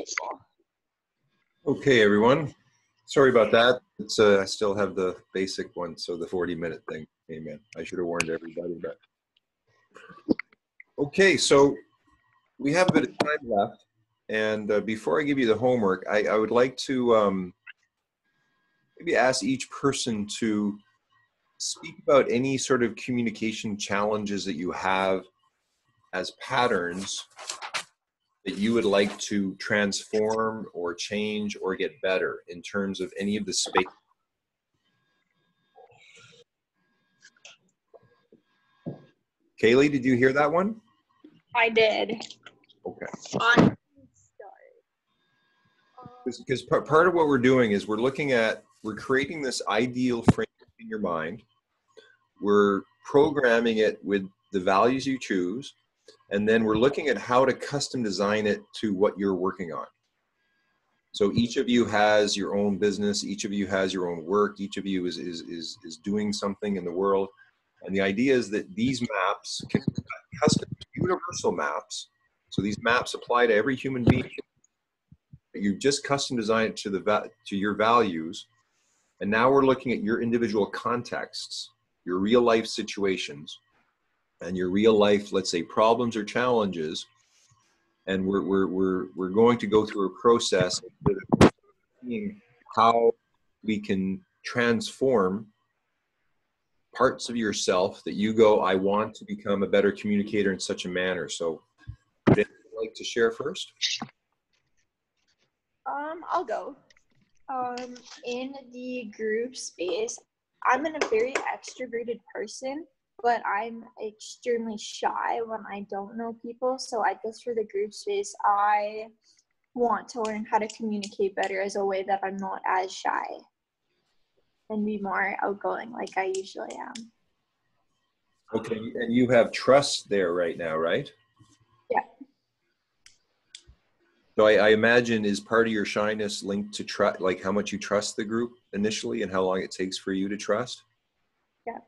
table. Okay, everyone. Sorry about that. It's I still have the basic one, so the 40-minute thing came in. I should have warned everybody, but okay. So we have a bit of time left, and before I give you the homework, I would like to maybe ask each person to speak about any sort of communication challenges that you have as patterns that you would like to transform or change or get better in terms of any of the space. Kaylee, did you hear that one? I did. Okay. Because part of what we're doing is we're creating this ideal frame in your mind. We're programming it with the values you choose, and then we're looking at how to custom design it to what you're working on. So each of you has your own business, each of you has your own work, each of you is doing something in the world. And the idea is that these maps can be custom universal maps. So these maps apply to every human being. You just custom design it to your values. And now we're looking at your individual contexts, your real life situations, and your real life, let's say, problems or challenges. And we're going to go through a process of seeing how we can transform parts of yourself that you go, I want to become a better communicator in such a manner. So would anyone like to share first? I'll go. In the group space, I'm a very extroverted person, but I'm extremely shy when I don't know people. So I guess for the group space, I want to learn how to communicate better as a way that I'm not as shy and be more outgoing like I usually am. Okay, and you have trust there right now, right? Yeah. So I imagine, is part of your shyness linked to trust, like how much you trust the group initially and how long it takes for you to trust? Yeah.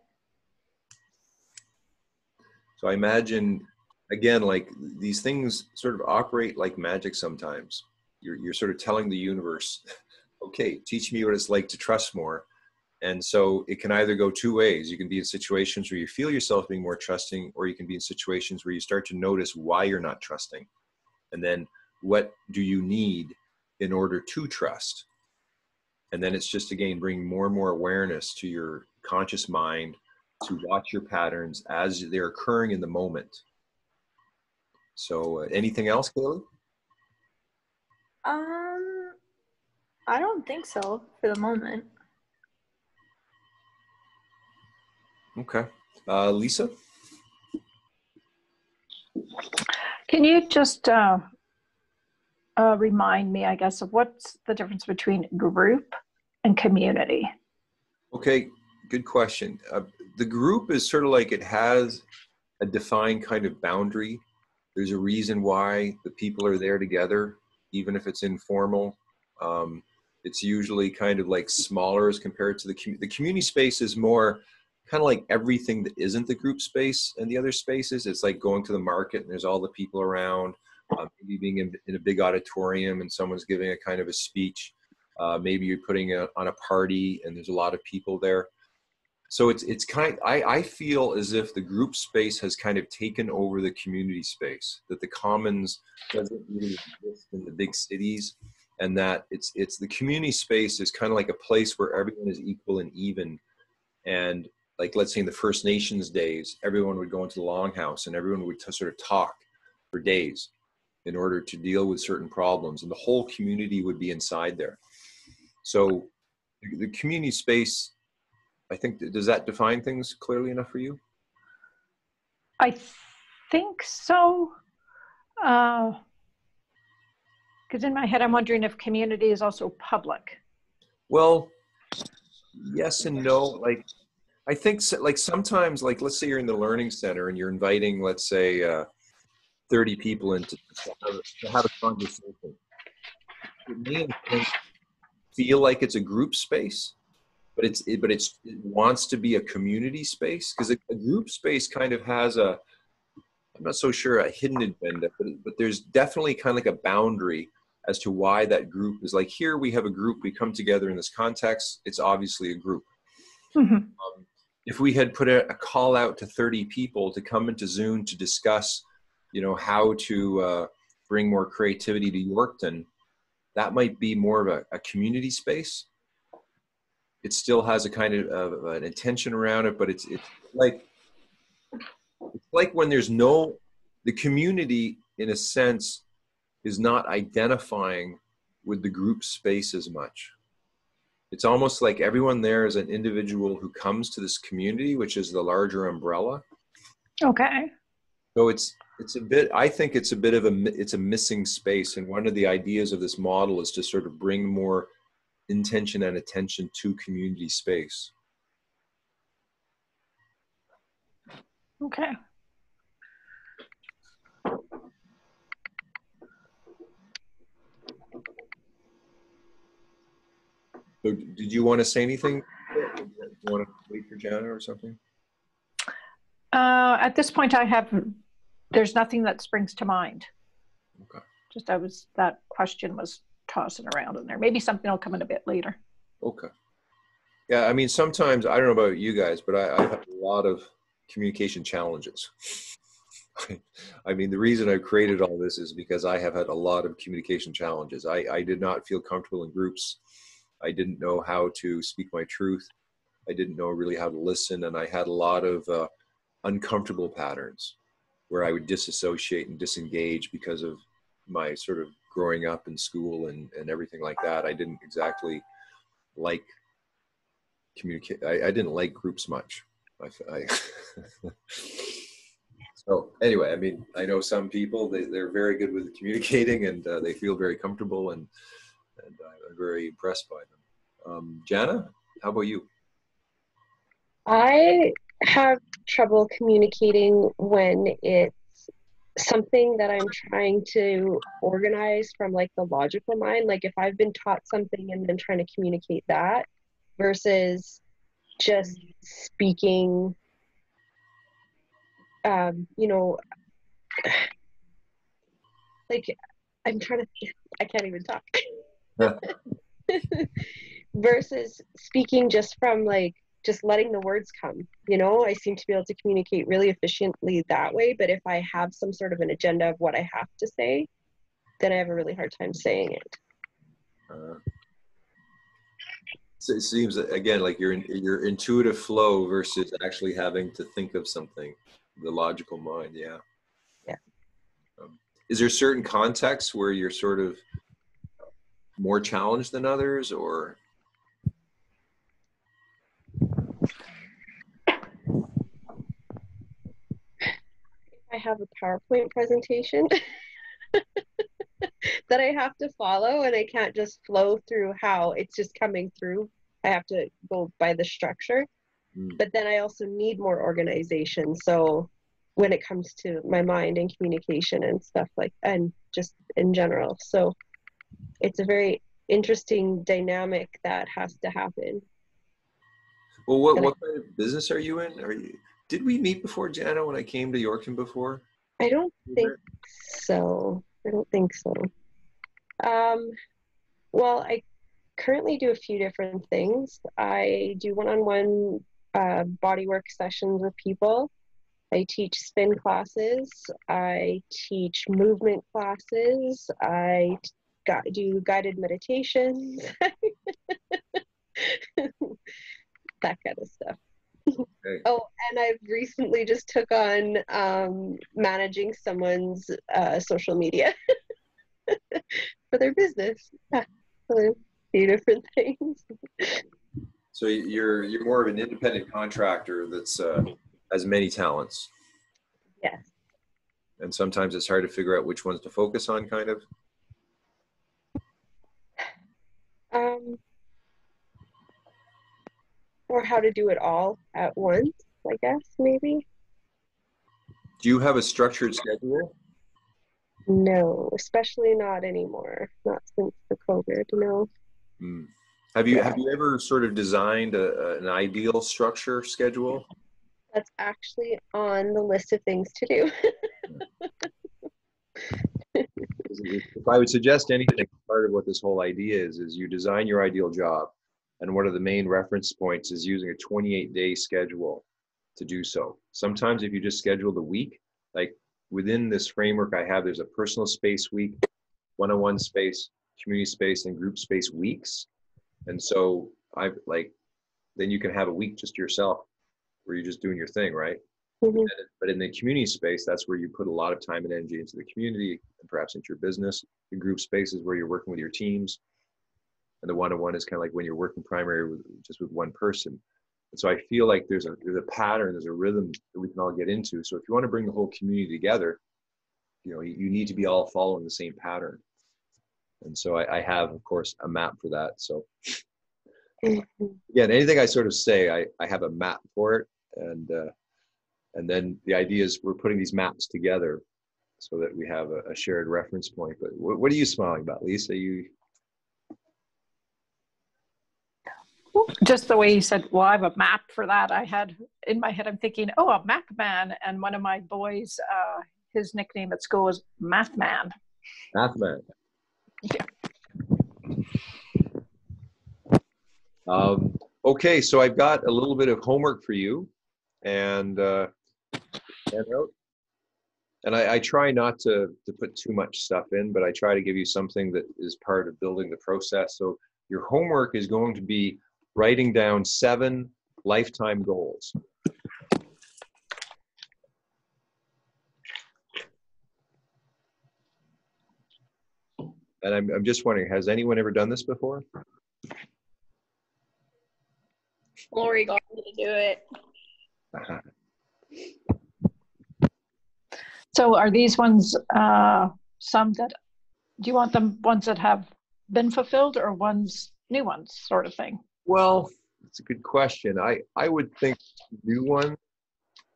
So I imagine, again, like these things sort of operate like magic sometimes. You're sort of telling the universe, okay, teach me what it's like to trust more. And so it can either go two ways. You can be in situations where you feel yourself being more trusting, or you can be in situations where you start to notice why you're not trusting. And then what do you need in order to trust? And then it's just, again, bringing more and more awareness to your conscious mind to watch your patterns as they're occurring in the moment. So anything else, Kaylee? I don't think so for the moment. Okay. Lisa? Can you just remind me, I guess, of what's the difference between group and community? Okay, good question. The group is sort of like, it has a defined kind of boundary. There's a reason why the people are there together, even if it's informal. It's usually kind of like smaller as compared to the community space is more kind of like everything that isn't the group space and the other spaces. It's like going to the market and there's all the people around, maybe being in a big auditorium and someone's giving a kind of a speech. Maybe you're putting on a party and there's a lot of people there. So it's kind, I feel as if the group space has kind of taken over the community space, that the commons doesn't really exist in the big cities, and that it's the community space is kind of like a place where everyone is equal and even. And like, let's say in the First Nations days, everyone would go into the longhouse and everyone would sort of talk for days in order to deal with certain problems, and the whole community would be inside there. So the community space, I think, does that define things clearly enough for you? I think so. Because in my head, I'm wondering if community is also public. Well, yes and no. Like, I think like sometimes, like, let's say you're in the learning center and you're inviting, let's say, 30 people in to have a conversation. It may feel like it's a group space, but it wants to be a community space, because a group space kind of has a, I'm not so sure, a hidden agenda, but there's definitely kind of like a boundary as to why that group is like, here we have a group, we come together in this context, it's obviously a group. Mhm. If we had put a call out to 30 people to come into Zoom to discuss, how to bring more creativity to Yorkton, that might be more of a community space. It still has a kind of an intention around it, but it's like when there's the community, in a sense, is not identifying with the group space as much. It's almost like everyone there is an individual who comes to this community, which is the larger umbrella. Okay. So I think it's a missing space. And one of the ideas of this model is to sort of bring more intention and attention to community space. Okay. So did you want to say anything? Do you want to wait for Jana or something? At this point, there's nothing that springs to mind. Okay. That question was tossing around in there. Maybe something will come in a bit later. Okay. Yeah, I mean, sometimes, I don't know about you guys, but I have a lot of communication challenges. I mean, the reason I created all this is because I have had a lot of communication challenges. I did not feel comfortable in groups. I didn't know how to speak my truth. I didn't know really how to listen. And I had a lot of uncomfortable patterns where I would disassociate and disengage because of my sort of growing up in school and everything like that. I didn't exactly like communicate. I didn't like groups much. So anyway, I mean, I know some people, they're very good with communicating and they feel very comfortable and I'm very impressed by them. Jana, how about you? I have trouble communicating when it's something that I'm trying to organize from like the logical mind. Like if I've been taught something and then trying to communicate that versus just speaking, like I'm trying to, I can't even talk. Versus speaking just from like, just letting the words come, I seem to be able to communicate really efficiently that way. But if I have some sort of an agenda of what I have to say, then I have a really hard time saying it. So it seems, again, like your intuitive flow versus actually having to think of something, the logical mind. Yeah. Yeah. Is there certain contexts where you're sort of more challenged than others, or? I have a PowerPoint presentation that I have to follow and I can't just flow through how it's just coming through. I have to go by the structure. But then I also need more organization. So when it comes to my mind and communication and stuff and just in general. So it's a very interesting dynamic that has to happen. Well, what kind of business are you in? Did we meet before, Jana, when I came to Yorkton before? I don't think so. Well, I currently do a few different things. I do one-on-one bodywork sessions with people. I teach spin classes. I teach movement classes. I do guided meditations. That kind of stuff. Okay. Oh, and I've recently just took on managing someone's social media for their business. So a few different things. So you're more of an independent contractor that's has many talents. Yes. And sometimes it's hard to figure out which ones to focus on, kind of. Or how to do it all at once, I guess, maybe. Do you have a structured schedule? No, especially not anymore. Not since the COVID, no. Have you ever sort of designed an ideal structure schedule? That's actually on the list of things to do. if I would suggest anything, part of what this whole idea is you design your ideal job. And one of the main reference points is using a 28-day schedule to do so. Sometimes if you just schedule the week, like within this framework I have, there's a personal space week, one-on-one space, community space, and group space weeks. And so then you can have a week just to yourself where you're just doing your thing, right? Mm-hmm. But in the community space, that's where you put a lot of time and energy into the community and perhaps into your business. The group space is where you're working with your teams. And the one-on-one is kind of like when you're working primary just with one person. And so I feel like there's a pattern, there's a rhythm that we can all get into. So if you want to bring the whole community together, you need to be all following the same pattern. And so I have, of course, a map for that. So again, anything I sort of say, I have a map for it. And then the idea is we're putting these maps together so that we have a shared reference point. But what are you smiling about, Lisa? Just the way you said, well, I have a map for that. I had in my head, I'm thinking, oh, a Mac man. And one of my boys, his nickname at school is Math Man. Math Man. Yeah. Okay, so I've got a little bit of homework for you. And I try not to put too much stuff in, but I try to give you something that is part of building the process. So your homework is going to be writing down 7 lifetime goals. And I'm just wondering, has anyone ever done this before? Lori got me to do it. So are these ones some that, do you want them ones that have been fulfilled or new ones sort of thing? Well, it's a good question. I would think new one.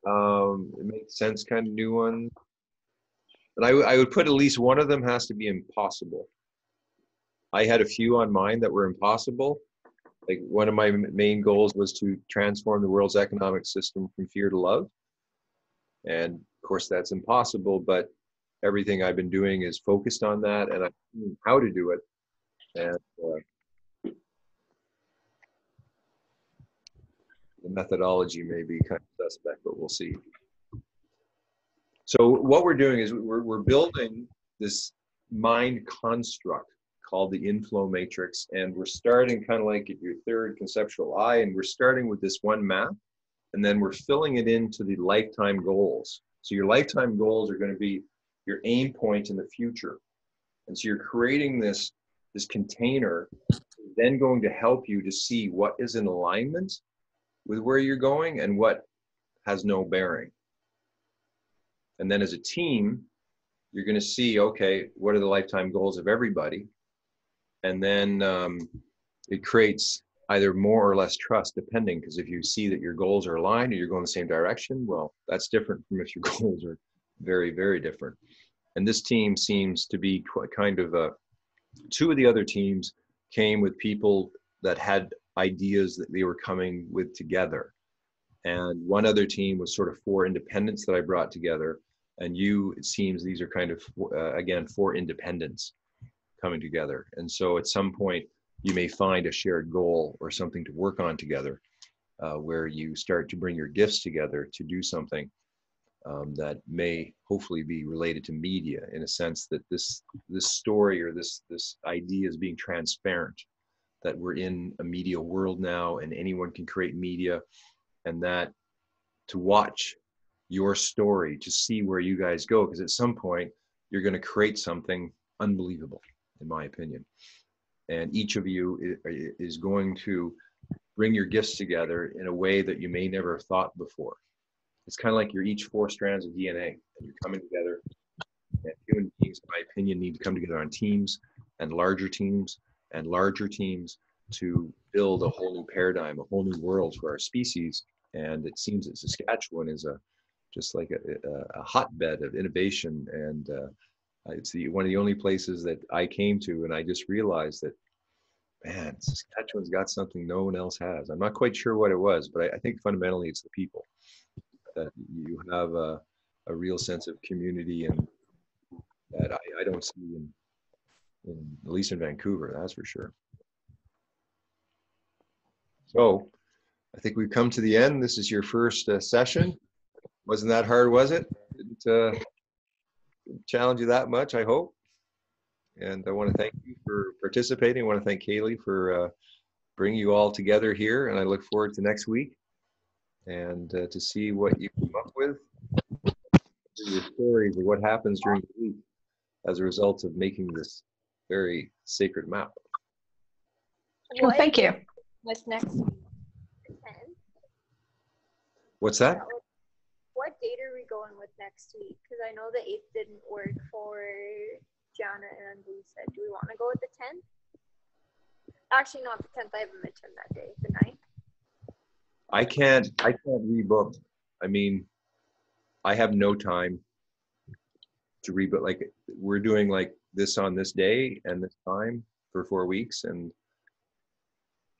It makes sense, kind of new one. But I would put at least one of them has to be impossible. I had a few on mine that were impossible. Like one of my main goals was to transform the world's economic system from fear to love. And of course that's impossible, but everything I've been doing is focused on that and I know how to do it. And the methodology may be kind of suspect, but we'll see. So what we're doing is we're building this mind construct called the inflow matrix, and we're starting kind of like at your third conceptual eye, and we're starting with this one map, and then we're filling it into the lifetime goals. So your lifetime goals are going to be your aim point in the future. And so you're creating this container, then going to help you to see what is in alignment with where you're going and what has no bearing. And then as a team, you're going to see, okay, what are the lifetime goals of everybody? And then it creates either more or less trust, depending, because if you see that your goals are aligned and you're going the same direction, well, that's different from if your goals are very, very different. And this team seems to be kind of two of the other teams came with people that had ideas that they were coming with together. And one other team was sort of 4 independents that I brought together. And it seems these are kind of, again, 4 independents coming together. And so at some point, you may find a shared goal or something to work on together where you start to bring your gifts together to do something that may hopefully be related to media in a sense that this story or this idea is being transparent, that we're in a media world now and anyone can create media, and that to watch your story, to see where you guys go, because at some point you're going to create something unbelievable, in my opinion. And each of you is going to bring your gifts together in a way that you may never have thought before. It's kind of like you're each 4 strands of DNA and you're coming together. And human beings, in my opinion, need to come together on teams and larger teams to build a whole new paradigm, a whole new world for our species. And it seems that Saskatchewan is just like a hotbed of innovation, and it's one of the only places that I came to, and I just realized that, man, Saskatchewan's got something no one else has. I'm not quite sure what it was, but I think fundamentally it's the people. That you have a real sense of community and that I don't see at least in Vancouver, that's for sure. So I think we've come to the end. This is your first session. Wasn't that hard, was it? Didn't challenge you that much, I hope. And I want to thank you for participating. I want to thank Kaylee for bringing you all together here. And I look forward to next week and to see what you come up with, your stories of what happens during the week as a result of making this very sacred map. Well, thank you. What's next week? The 10th? What's that? What date are we going with next week? Because I know the 8th didn't work for Gianna and Lisa. Do we want to go with the 10th? Actually, not the 10th. I have a midterm that day. The 9th? I can't rebook. I mean, I have no time to rebook. Like, we're doing like this on this day and this time for 4 weeks, and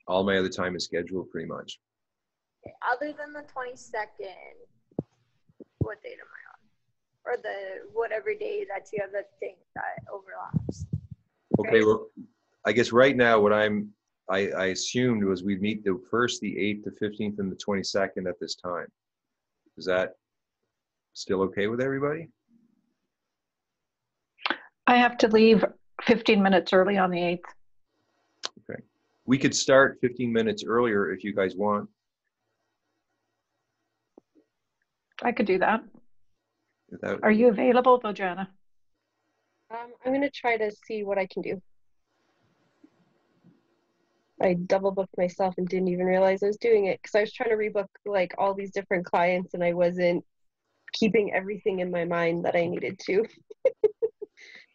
all my other time is scheduled pretty much. Okay. Other than the 22nd, what date am I on? Or the whatever day that you have that thing that overlaps. Okay, well, I guess right now what I assumed was we'd meet the 1st, the 8th, the 15th, and the 22nd at this time. Is that still okay with everybody? I have to leave 15 minutes early on the 8th. Okay. We could start 15 minutes earlier if you guys want. I could do that. Without, Are you available, though, Jana? I'm going to try to see what I can do. I double booked myself and didn't even realize I was doing it because I was trying to rebook like all these different clients and I wasn't keeping everything in my mind that I needed to.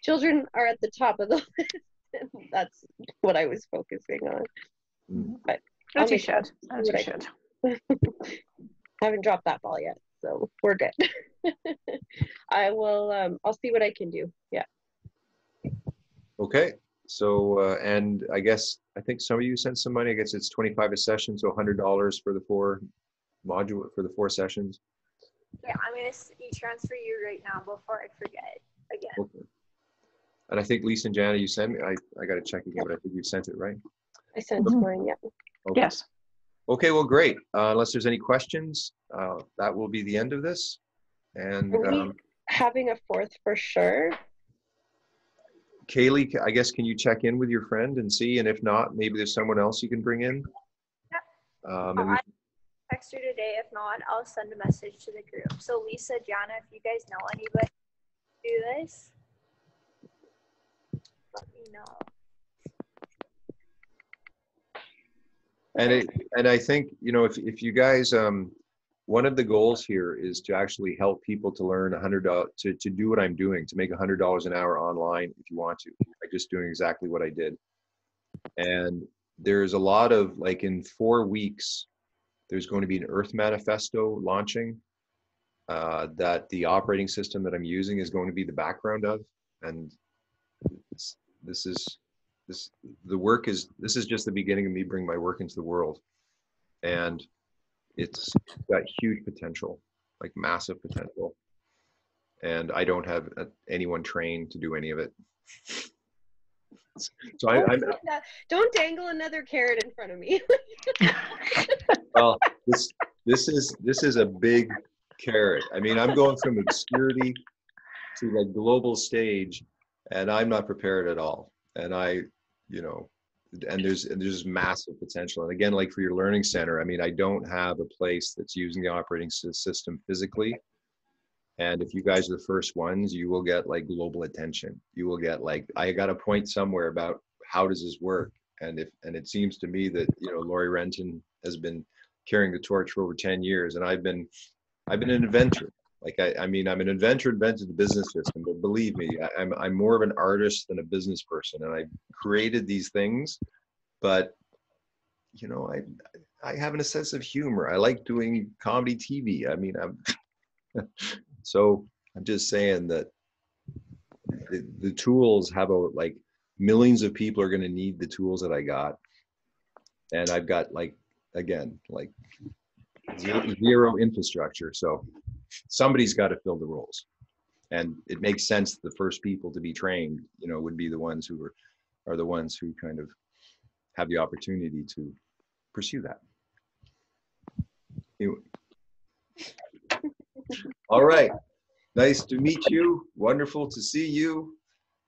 Children are at the top of the list. And that's what I was focusing on. But As you should. As you should. I haven't dropped that ball yet, so we're good. I will. I'll see what I can do. Yeah. okay. So, and I think some of you sent some money. I guess it's $25 a session, so $100 for the 4 sessions. Yeah, I'm going to e-transfer you right now before I forget again. Okay. And I think Lisa and Jana, you sent me, I got to check again, but I think you sent it, right? I sent mine, yeah. Okay. Yes. Okay, well, great. Unless there's any questions, that will be the end of this. And Are we having a 4th for sure? Kaylee, I guess, can you check in with your friend and see? And if not, maybe there's someone else you can bring in? Yep. And I'll text her today. If not, I'll send a message to the group. So Lisa, Gianna, if you guys know anybody do this, let me know. and I think, you know, if you guys, one of the goals here is to actually help people to learn $100 to do what I'm doing, to make $100 an hour online if you want to, by just doing exactly what I did. And there's a lot of, like, in 4 weeks, there's going to be an Earth Manifesto launching that the operating system that I'm using is going to be the background of. And this is just the beginning of me bringing my work into the world. And it's got huge potential, like massive potential. And I don't have anyone trained to do any of it. So don't dangle another carrot in front of me. Well, this is a big carrot. I mean, I'm going from obscurity to like global stage, and I'm not prepared at all. And there's massive potential. And again, like for your learning center, I mean, I don't have a place that's using the operating system physically. And if you guys are the first ones, you will get like global attention. You will get like, I got a point somewhere about how does this work? And it seems to me that, you know, Lori Renton has been carrying the torch for over 10 years. And I've been an inventor. Like, I mean, I'm an inventor, invented the business system, but believe me, I'm more of an artist than a business person. And I created these things, but, you know, I have a sense of humor. I like doing comedy TV. I mean, so I'm just saying that the tools have like millions of people are going to need the tools that I got. And I've got like, again, like zero infrastructure. So somebody's got to fill the roles. And it makes sense that the first people to be trained, you know, would be the ones who are the ones who kind of have the opportunity to pursue that. Anyway. All right. Nice to meet you. Wonderful to see you.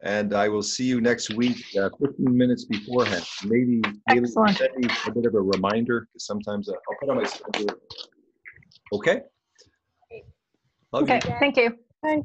And I will see you next week, 15 minutes beforehand. Maybe Excellent. send me a bit of a reminder, because sometimes I'll put on my schedule. Okay? Love Okay, you. thank you. Bye.